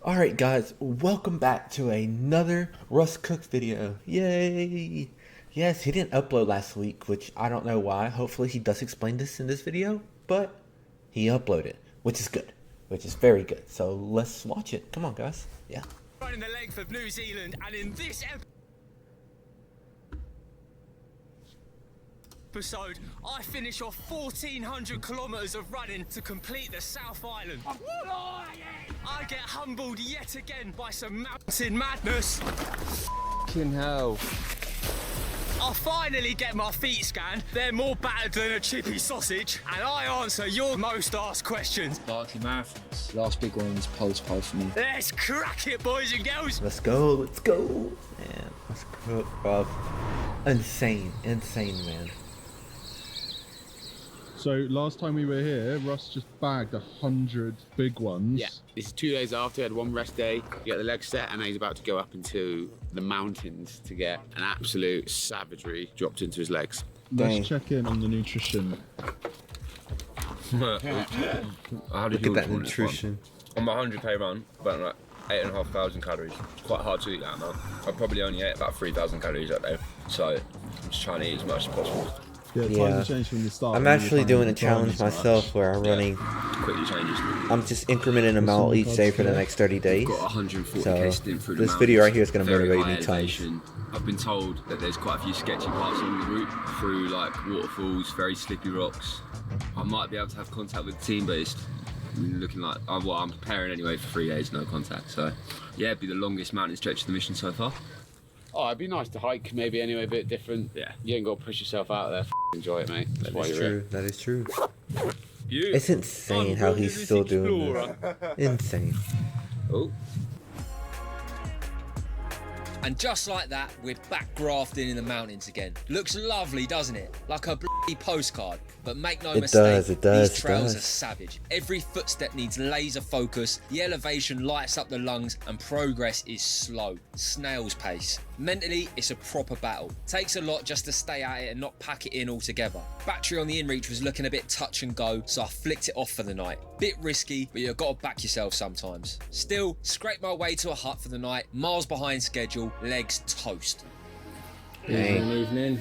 Alright guys, welcome back to another Russ Cook video. Yay! Yes, he didn't upload last week, which I don't know why. Hopefully he does explain this in this video, but he uploaded, which is good. Which is very good. So let's watch it. Come on guys. Yeah. Running the length of New Zealand, and in this episode, I finish off 1,400 kilometres of running to complete the South Island. I get humbled yet again by some mountain madness. Fucking hell. I finally get my feet scanned. They're more battered than a chippy sausage, and I answer your most asked questions. Barkley marathons. Last big one's pulse pole for me. Let's crack it, boys and girls. Let's go, let's go. Man, let's cook, bro. Insane, man. So last time we were here, Russ just bagged 100 big ones. Yeah, this is 2 days after. I had one rest day, get the legs set, and then he's about to go up into the mountains to get an absolute savagery dropped into his legs. Let's check in on the nutrition. How did Look at that nutrition. On my 100k run, about like 8,500 calories. It's quite hard to eat that amount. I probably only ate about 3,000 calories that day, so I'm just trying to eat as much as possible. Yeah, times changed from the start. I'm actually doing a challenge myself where I'm running. Quickly changes. I'm just incrementing them out each day for the next 30 days. Got 140k So stint through the this mountains, video right here is going to very motivate high me tons. elevation. I've been told that there's quite a few sketchy parts along the route, through like waterfalls, very slippy rocks. I might be able to have contact with the team, but it's looking like I'm preparing anyway for 3 days, no contact. So yeah, it'd be the longest mountain stretch of the mission so far. Oh, it'd be nice to hike maybe anyway, a bit different. Yeah. You ain't got to push yourself out there. Enjoy it, mate. That's why That is you're true. here. That is true. You. It's insane how he's still doing this. Insane. Oh. And just like that, we're back grafting in the mountains again. Looks lovely, doesn't it? Like a bloody postcard. But make no mistake, these trails are savage. Every footstep needs laser focus, the elevation lights up the lungs, and progress is slow, snail's pace. Mentally, it's a proper battle. Takes a lot just to stay at it and not pack it in altogether. Battery on the inReach was looking a bit touch and go, so I flicked it off for the night. Bit risky, but you've got to back yourself sometimes. Still, scraped my way to a hut for the night, miles behind schedule, legs toast. Dang. Evening.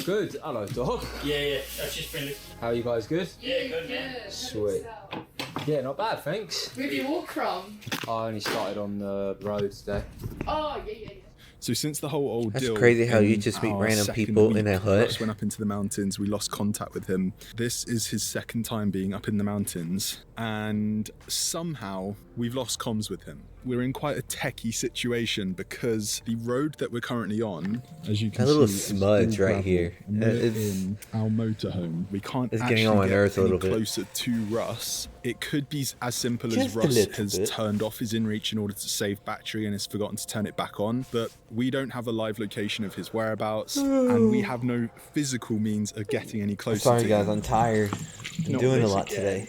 Good. Hello, dog. Yeah, that's just finished. How are you guys? Good? Yeah, good, man. Sweet. Yeah, not bad, thanks. Where do you walk from? I only started on the road today. Oh, yeah. So since the whole That's ordeal, crazy how you in just meet our random second people in week, a hut. Russ went up into the mountains. We lost contact with him. This is his second time being up in the mountains, and somehow we've lost comms with him. We're in quite a techie situation because the road that we're currently on, as you can That little see, is smudge all right gravel, here. and we're It's- in our motorhome. We can't It's actually getting on my get nerves a any little bit. closer to Russ. It could be as simple as Just a Russ little has bit. turned off his inReach in order to save battery and has forgotten to turn it back on, but we don't have a live location of his whereabouts and we have no physical means of getting any closer Sorry to guys, him. I'm tired. I'm doing a lot today.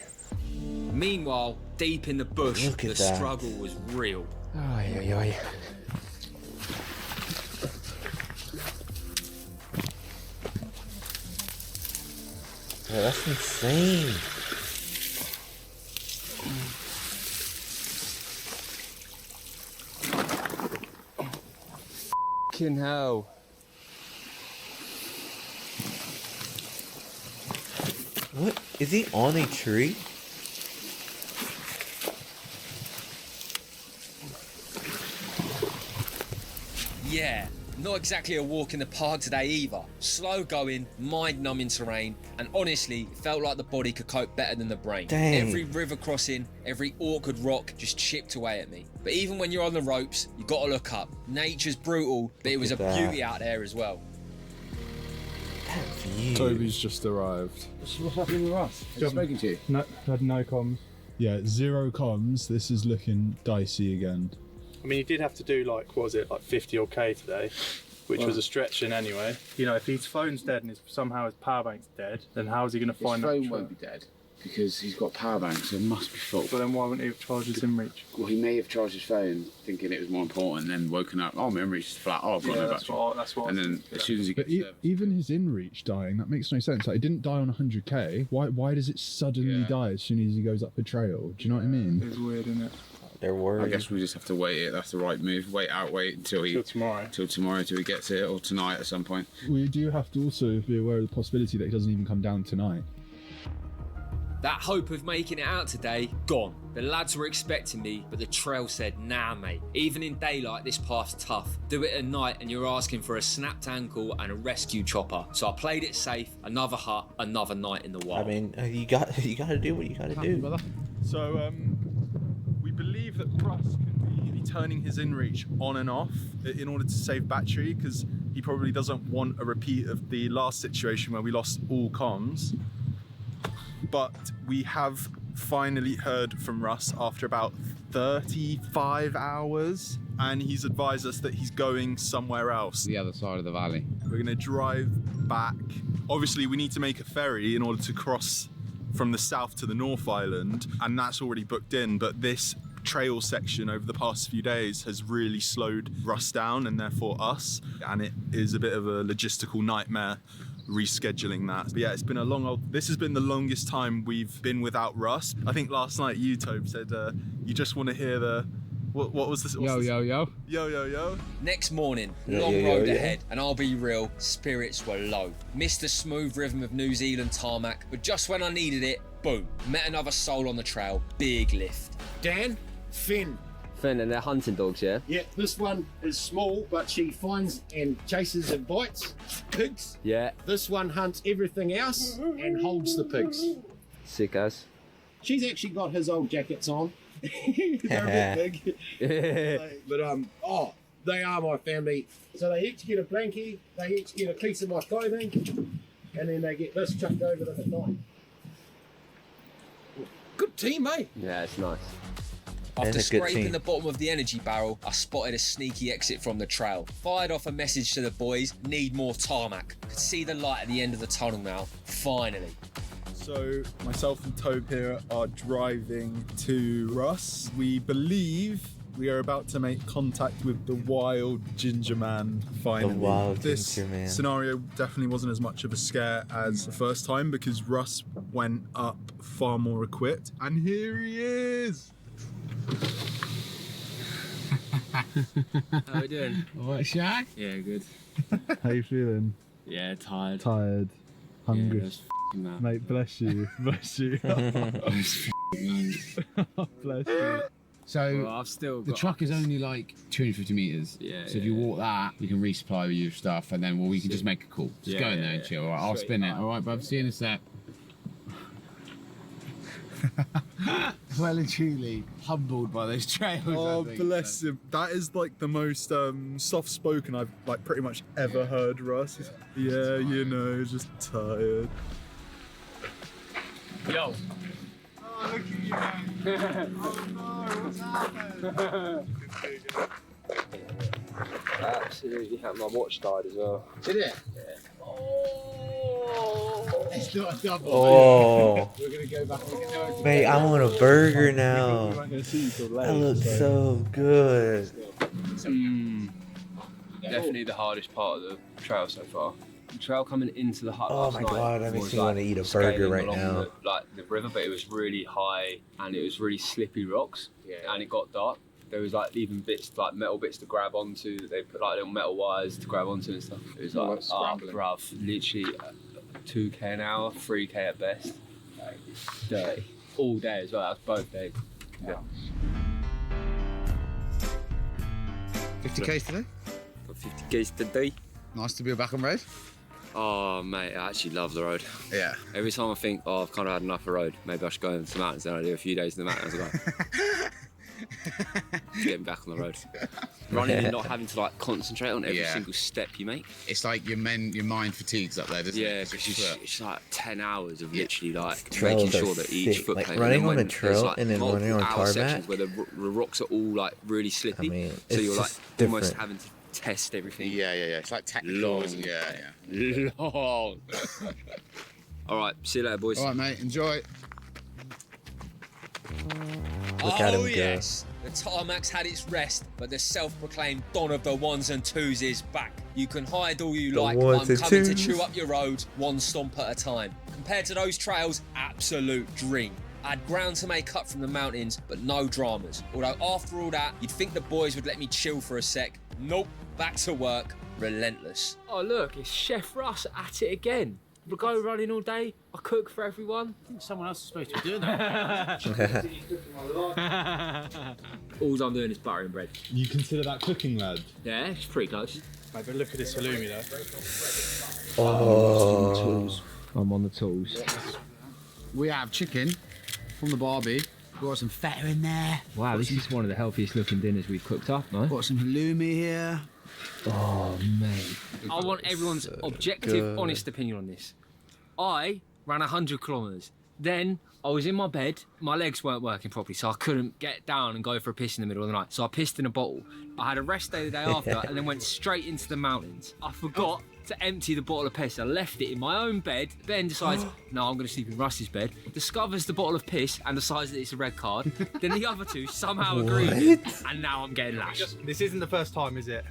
Meanwhile, deep in the bush, Look the at that. struggle was real. Ay. Yeah, that's insane. Fucking hell. What? Is he on a tree? Yeah, not exactly a walk in the park today either. Slow going, mind-numbing terrain, and honestly, it felt like the body could cope better than the brain. Dang. Every river crossing, every awkward rock just chipped away at me. But even when you're on the ropes, you gotta look up. Nature's brutal, but it was a Look at that. beauty out there as well. That view. Toby's just arrived. What's happening with Russ? Has he spoken to you? No, had no comms. Yeah, 0 comms. This is looking dicey again. I mean, you did have to do like 50 or K today, which was a stretch in anyway. You know, if his phone's dead and somehow his power bank's dead, then how is he going to His find phone that? won't be dead because he's got power bank, so it must be full. So then why wouldn't he have charged his inReach? Well, he may have charged his phone thinking it was more important, and then woken up. Oh, my inReach is flat. Oh, I've got no that's battery. what I And was then thinking. as soon as he But gets there, even his inReach dying, that makes no sense. Like, it didn't die on 100k. Why does it suddenly Yeah. die as soon as he goes up a trail? Do you know what I mean? It's weird, isn't it? They're worried. I guess we just have to wait it. That's the right move. Wait until tomorrow. Till tomorrow, till he gets it, or tonight at some point. We do have to also be aware of the possibility that he doesn't even come down tonight. That hope of making it out today, gone. The lads were expecting me, but the trail said, nah mate, even in daylight this path's tough. Do it at night and you're asking for a snapped ankle and a rescue chopper. So I played it safe, another hut, another night in the wild. I mean, you got to do what you got to do. So we believe that Russ could be turning his inReach on and off in order to save battery, because he probably doesn't want a repeat of the last situation where we lost all comms. But we have finally heard from Russ after about 35 hours, and he's advised us that he's going somewhere else. The other side of the valley. We're gonna drive back. Obviously, we need to make a ferry in order to cross from the south to the North Island, and that's already booked in, but this trail section over the past few days has really slowed Russ down, and therefore us, and it is a bit of a logistical nightmare rescheduling that. But yeah, it's been a this has been the longest time we've been without Russ. I think last night you, Tobe, said you just want to hear the what was this? Yo, yo, yo. Yo, yo, yo. Next morning, Yo, long yo, yo, road yo. ahead, and I'll be real, spirits were low. Missed the smooth rhythm of New Zealand tarmac, but just when I needed it, boom, met another soul on the trail, big lift. Dan, Finn. Finn, and they're hunting dogs, yeah? Yeah, this one is small, but she finds and chases and bites pigs. Yeah. This one hunts everything else and holds the pigs. Sick as. She's actually got his old jackets on. They're a bit big. But oh, they are my family. So they each get a blankie, they each get a piece of my clothing, and then they get this chucked over them at night. Good team, eh? Yeah, it's nice. After That's a good scraping team. the bottom of the energy barrel, I spotted a sneaky exit from the trail. Fired off a message to the boys, need more tarmac. Could see the light at the end of the tunnel now, finally. So myself and Tobe here are driving to Russ. We believe we are about to make contact with the wild ginger man finally. The wild This ginger man. scenario definitely wasn't as much of a scare as the first time, because Russ went up far more equipped. And here he is! How we doing? What, Shy? Yeah, good. How you feeling? Yeah, tired. Tired? Hungry? Yeah, man. Mate, bless you. Bless you. Bless you. So Well, I've still the got... truck is only like 250 meters. Yeah, So if you walk that, you can resupply with your stuff, and then we can just make a call. Just Yeah, go in there yeah, and yeah. chill. All right, I'll Sweet. spin it. All right, bub. See you in a sec. Well and truly humbled by those trails. Oh, bless him. That is like the most soft-spoken I've like pretty much ever heard, Russ. Yeah, you know, just tired. Yo. Oh, look at you, man. Oh no, what's happened? Absolutely, my watch died as well. Did it? Yeah. It's not a double. Oh, We're going to go back and get over. mate, I want a burger We now. weren't going to see you till later. That looks so good. Definitely the hardest part of the trail so far. The trail coming into the hut Oh last my night God, that makes was, me wanna eat a burger scaling right along now. The river, but it was really high and it was really slippy rocks, and it got dark. There was like even bits, like metal bits to grab onto. That they put like little metal wires to grab onto and stuff. It was like, bruv, literally 2k an hour, 3k at best. Like, it's dirty. All day as well. That was both days. Yeah. 50Ks today. 50Ks today. Nice to be back on road. Oh, mate, I actually love the road. Yeah. Every time I think, oh, I've kind of had enough of road, maybe I should go into the mountains, then I do a few days in the mountains and go. Getting back on the road. Running and not having to like concentrate on every single step you make. It's like your mind fatigues up there, doesn't it? Yeah, because it's like 10 hours of literally like Trails making are sure that each sick. foot Like plane, running and then on a when trail there's, like, and then running on multiple hour tarmac. sections where the rocks are all like really slippy, I mean, so it's you're like just almost different. having to test everything. Yeah. It's like technical, Long. isn't it? Yeah. Long. All right, see you later, boys. All right, mate. Enjoy. Look at him go. Yes. The tarmac's had its rest, but the self-proclaimed Don of the ones and twos is back. You can hide all you The like, ones I'm and coming to twos. chew up your road, one stomp at a time. Compared to those trails, absolute dream. I had ground to make up from the mountains, but no dramas. Although after all that, you'd think the boys would let me chill for a sec. Nope, back to work, relentless. Oh look, it's Chef Russ at it again. We go running all day, I cook for everyone. I think someone else is supposed to be doing that. All I'm doing is buttering bread. You consider that cooking, lad? Yeah, it's pretty close. Mate, but look at this halloumi though. Oh. I'm on the tools. We have chicken from the barbie. Got some feta in there. Wow, this is one of the healthiest looking dinners we've cooked up, no? Got some halloumi here. Oh, mate. I want everyone's objective, honest opinion on this. I ran 100 kilometres. Then I was in my bed, my legs weren't working properly, so I couldn't get down and go for a piss in the middle of the night. So I pissed in a bottle. I had a rest day the day after and then went straight into the mountains. I forgot to empty the bottle of piss. I left it in my own bed. Ben decides, no, I'm going to sleep in Russ's bed. Discovers the bottle of piss and decides that it's a red card. Then the other two somehow agree with it, and now I'm getting lashed. This isn't the first time, is it?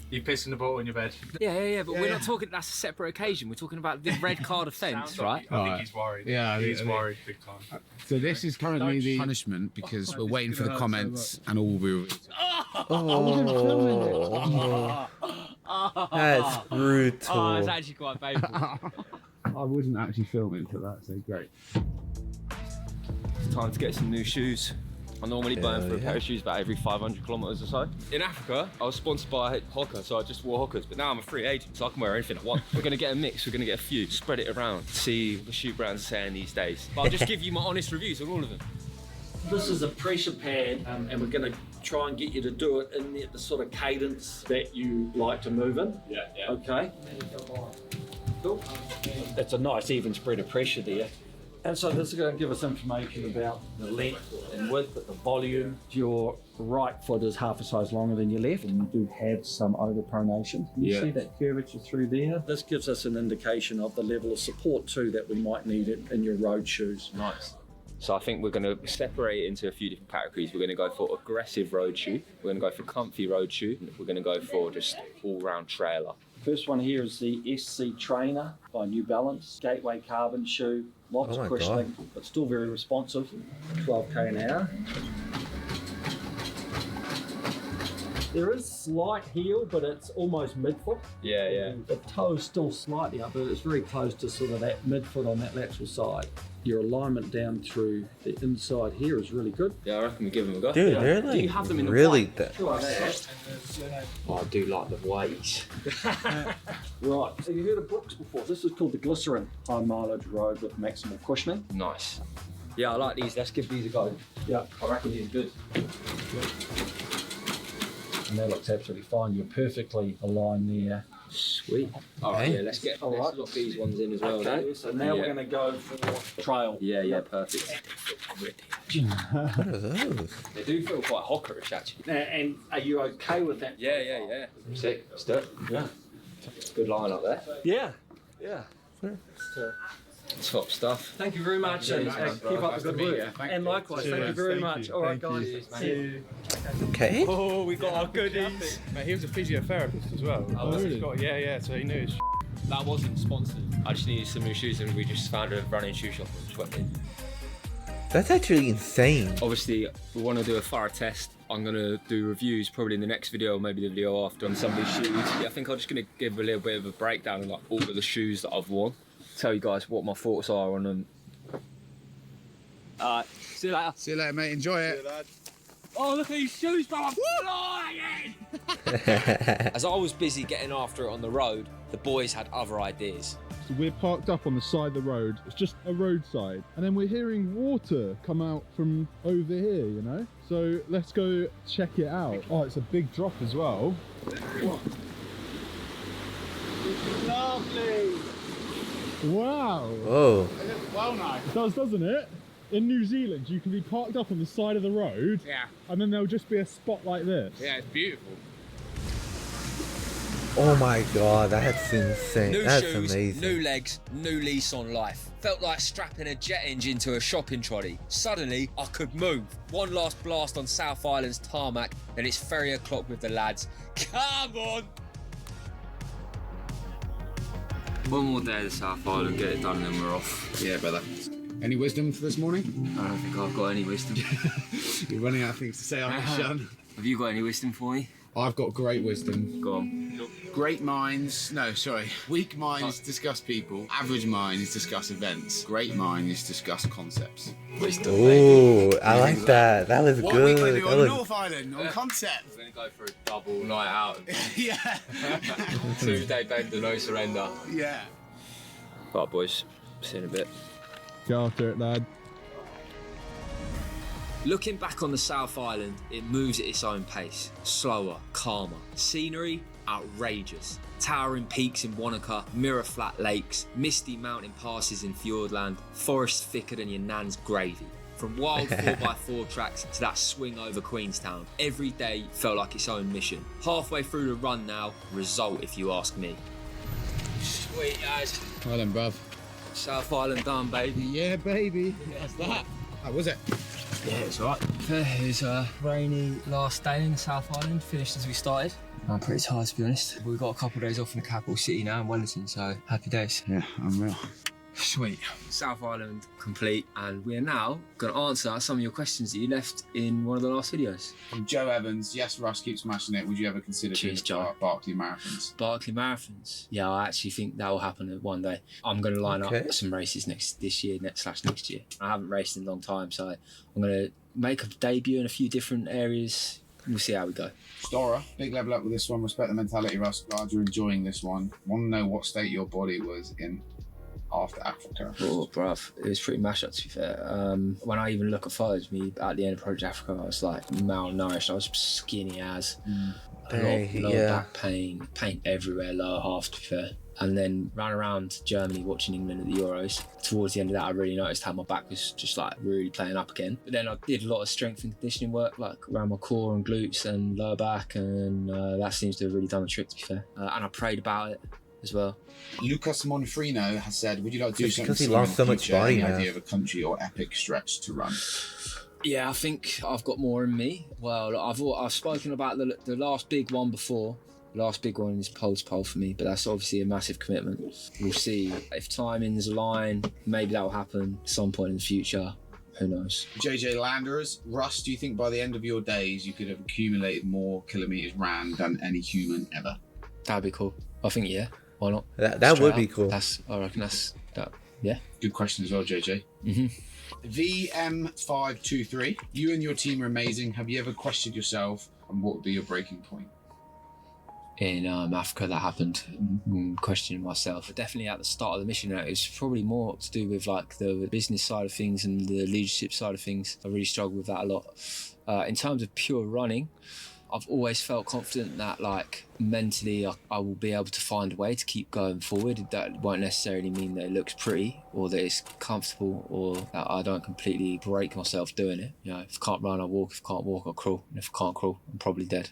You pissed in the bottle in your bed. Yeah, but we're not talking, that's a separate occasion. We're talking about the red card offence, right? I think he's worried. Yeah, he's worried big time. So this is currently the punishment because we're waiting for the comments and all will be revealed. That's brutal. Oh, it's actually quite painful. I wasn't actually filming for that, so great. Time to get some new shoes. I normally burn for a pair of shoes about every 500 kilometres or so. In Africa, I was sponsored by Hoka, so I just wore Hokas, but now I'm a free agent, so I can wear anything I want. We're going to get a mix, we're going to get a few, spread it around, see what the shoe brands are saying these days. But I'll just give you my honest reviews on all of them. This is a pressure pad, and we're going to try and get you to do it in the sort of cadence that you like to move in. Yeah. Okay. Cool. That's a nice even spread of pressure there. And so this is going to give us information about the length and width, but the volume. Your right foot is half a size longer than your left, and you do have some overpronation. You see that curvature through there? This gives us an indication of the level of support too that we might need in your road shoes. Nice. So I think we're going to separate it into a few different categories. We're going to go for aggressive road shoe. We're going to go for comfy road shoe. We're going to go for just all-round trailer. First one here is the SC Trainer by New Balance. Gateway carbon shoe, lots of cushioning, but still very responsive. 12k an hour. There is slight heel, but it's almost midfoot. Yeah. The toe's still slightly up, but it's very close to sort of that midfoot on that lateral side. Your alignment down through the inside here is really good. Yeah, I reckon we give them a go. Dude, they're like Do you have them in the really white? Like that. Oh, I do like the weights. Right, so you heard of Brooks before. This is called the Glycerin High Mileage Road with Maximal Cushioning. Nice. Yeah, I like these. Let's give these a go. Yeah. I reckon these are good. And that looks absolutely fine. You're perfectly aligned there. Sweet. All right, let's lock these ones in as well. Okay, Then. so now we're going to go for trail. Yeah, perfect. What are those? They do feel quite Hoka-ish actually. And are you okay with that? Yeah. Sick. Let's do it. Yeah. Good line up there. Yeah. Top stuff. Thank you very much. And keep up the good work. And likewise, thank you very much. All right, guys. See you. Okay. Oh, we got our goodies. Mate, he was a physiotherapist as well. Oh, was he? Yeah, so he knew his That wasn't sponsored. I just needed some new shoes and we just found a running shoe shop and just went in. That's actually insane. Obviously, we want to do a thorough test. I'm going to do reviews probably in the next video or maybe the video after on some of these shoes. Yeah, I think I'm just going to give a little bit of a breakdown of like all of the shoes that I've worn. Tell you guys what my thoughts are on them. Alright, see you later. See you later, mate. Enjoy it. Oh, look at these shoes, bro. I'm flying! As I was busy getting after it on the road, the boys had other ideas. So we're parked up on the side of the road. It's just a roadside. And then we're hearing water come out from over here, you know? So let's go check it out. Oh, it's a big drop as well. Lovely. Wow. Whoa. It looks well nice. It does, doesn't it? In New Zealand, you can be parked up on the side of the road. Yeah. And then there'll just be a spot like this. Yeah, it's beautiful. Oh my god, that's insane. New That's shoes, amazing. new legs, new lease on life. Felt like strapping a jet engine to a shopping trolley. Suddenly, I could move. One last blast on South Island's tarmac, then it's ferry o'clock with the lads. Come on! One more day of the South Island, get it done and then we're off. Yeah, brother. Any wisdom for this morning? I don't think I've got any wisdom. You're running out of things to say, aren't you, Sean? Have you got any wisdom for me? I've got great wisdom. Go on. Weak minds discuss people. Average minds discuss events. Great minds discuss concepts. Wisdom. Ooh, I like that. That was What are we going good. to do on North Island on concept? We're gonna go for a double night out. Yeah. 2-day bender, no surrender. Yeah. Right, boys. See you in a bit. Go after it, lad. Looking back on the South Island, it moves at its own pace. Slower, calmer. Scenery, outrageous. Towering peaks in Wanaka, mirror flat lakes, misty mountain passes in Fjordland, forests thicker than your nan's gravy. From wild 4x4 tracks to that swing over Queenstown, every day felt like its own mission. Halfway through the run now, result if you ask me. Sweet as. Well then, bruv. South Island done, baby. Yeah, baby. That's that. How was it? Yeah, it's alright. It was a rainy last day in the South Island, finished as we started. I'm pretty tired, to be honest. We've got a couple of days off in the capital city now in Wellington, so happy days. Yeah, unreal. Sweet. South Island complete, and we're now going to answer some of your questions that you left in one of the last videos. From Joe Evans, yes, Russ keeps smashing it. Would you ever consider doing Barclay Marathons? Barclay Marathons? Yeah, I actually think that will happen one day. I'm going to line up some races next year. I haven't raced in a long time, so I'm going to make a debut in a few different areas. We'll see how we go. Stora, big level up with this one. Respect the mentality, Russ. Glad you're enjoying this one. Want to know what state your body was in after Africa? Oh, bruv, it was pretty mashed up, to be fair. When I even look at photos of me at the end of Project Africa, I was like malnourished. I was skinny as. A lot of lower back pain everywhere, lower half, to be fair. And then ran around Germany watching England at the Euros. Towards the end of that, I really noticed how my back was just like really playing up again. But then I did a lot of strength and conditioning work, like around my core and glutes and lower back, and that seems to have really done the trick, to be fair. And I prayed about it as well. Lucas Monfrino has said, would you like to do something because he lost so much body Any mass. idea of a country or epic stretch to run? Yeah, I think I've got more in me. Well, I've spoken about the last big one before. The last big one is Pole to Pole for me, but that's obviously a massive commitment. We'll see. If timings align, maybe that will happen at some point in the future. Who knows? JJ Landers, Russ, do you think by the end of your days you could have accumulated more kilometres ran than any human ever? That'd be cool. I think, yeah. Why not? That would be cool. I reckon that's that. Yeah. Good question as well, JJ. VM523, you and your team are amazing. Have you ever questioned yourself, and what would be your breaking point? In Africa, that happened. Questioning myself, but definitely at the start of the mission, it was probably more to do with like the business side of things and the leadership side of things. I really struggled with that a lot. In terms of pure running, I've always felt confident that like mentally I will be able to find a way to keep going forward. That won't necessarily mean that it looks pretty or that it's comfortable or that I don't completely break myself doing it. You know, if I can't run, I walk. If I can't walk, I crawl. And if I can't crawl, I'm probably dead.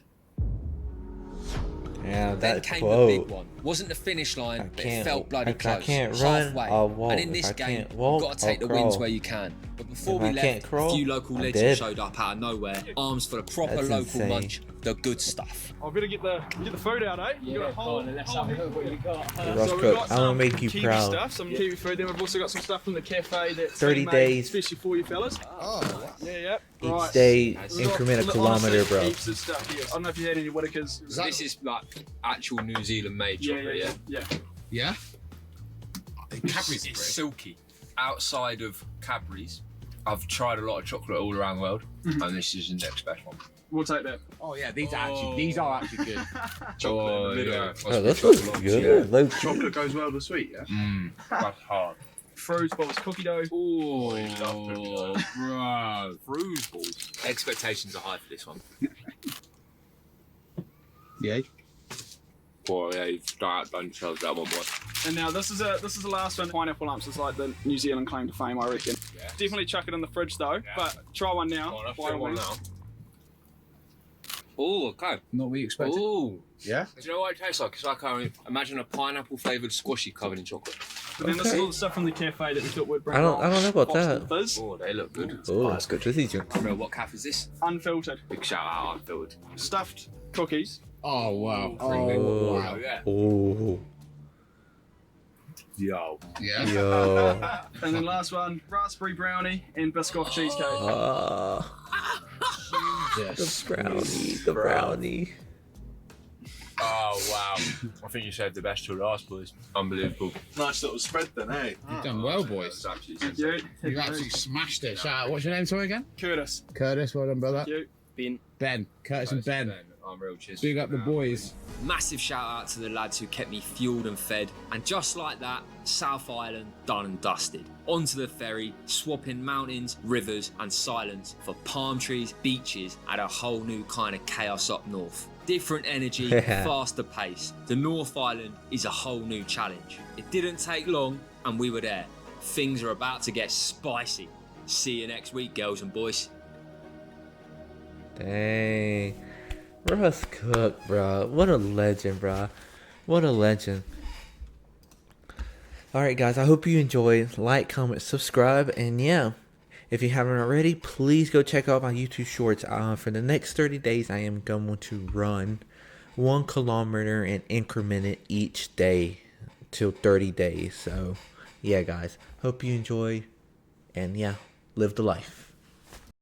Yeah, Then that came quote. the big one. Wasn't the finish line, but it felt bloody close. I can't run, halfway. I'll walk. And in this If I game, can't walk, you've got to take I'll the wins crawl. where you can. But before If we I left, can't crawl, a few local I'm legends dead. showed up out of nowhere, arms full of proper That's local insane. munch, the good stuff. I better get the food out, eh? You got a whole let's have a look what you got. Russ so we've Cook, got I wanna some make you Kiwi proud. stuff, some Kiwi food. Then we've also got some stuff from the cafe that's 30 been made days. especially for you fellas. Oh, Yeah. Each Right. day, We've got, increment a kilometer, honestly, bro. heaps of stuff here. I don't know if you had any Whitakers. This is like actual New Zealand made chocolate, Yeah. yeah? Cadbury's It's silky. Outside of Cadbury's, I've tried a lot of chocolate all around the world, and this is the next best one. We'll take that. Oh yeah, these are actually good. Chocolate in the middle. Oh, this looks good. Look. Chocolate goes well with sweet, yeah? That's hard. Froze balls, cookie dough. Oh, bro. Fruit balls. Expectations are high for this one. Yeah. Boy, yeah, you've done yourselves that one, boy. And now this is the last one. Pineapple lumps is like the New Zealand claim to fame, I reckon. Yeah. Definitely chuck it in the fridge though. But try one now. Well, by all means. Oh, okay. Not what you expected. Oh. Yeah? Do you know what it tastes like? It's like imagine a pineapple flavoured squashy covered in chocolate. But then this is all the stuff from the cafe that we thought would bring. I don't know about that. Fizz. Oh, they look good. Oh, that's good. This is Bro, what calf is this? Unfiltered. Big shout out, unfiltered. Stuffed cookies. Oh wow. Oh, yeah. oh. Yo. Yeah. Yo. And then last one, raspberry brownie and Biscoff cheesecake. The brownie. The brownie. Oh wow! I think you saved the best till last, boys. Unbelievable. Nice little spread then, eh? You've done well, boys. Thank you. You've absolutely smashed it. Shout out. What's your name, sorry, again? Curtis. Curtis, well done, brother. Thank you. Ben. Ben. Curtis and Ben. Unreal, cheers. Big up the boys. Massive shout out to the lads who kept me fueled and fed. And just like that, South Island done and dusted. Onto the ferry, swapping mountains, rivers and silence for palm trees, beaches and a whole new kind of chaos up north. Different energy, faster pace. The North Island is a whole new challenge. It didn't take long and we were there. Things are about to get spicy. See you next week, girls and boys. Dang. Russ Cook, bro. What a legend, bro. What a legend. Alright, guys. I hope you enjoyed. Like, comment, subscribe. And yeah, if you haven't already, please go check out my YouTube shorts. For the next 30 days, I am going to run 1 kilometer and increment it each day till 30 days. So, yeah, guys. Hope you enjoy. And yeah, live the life.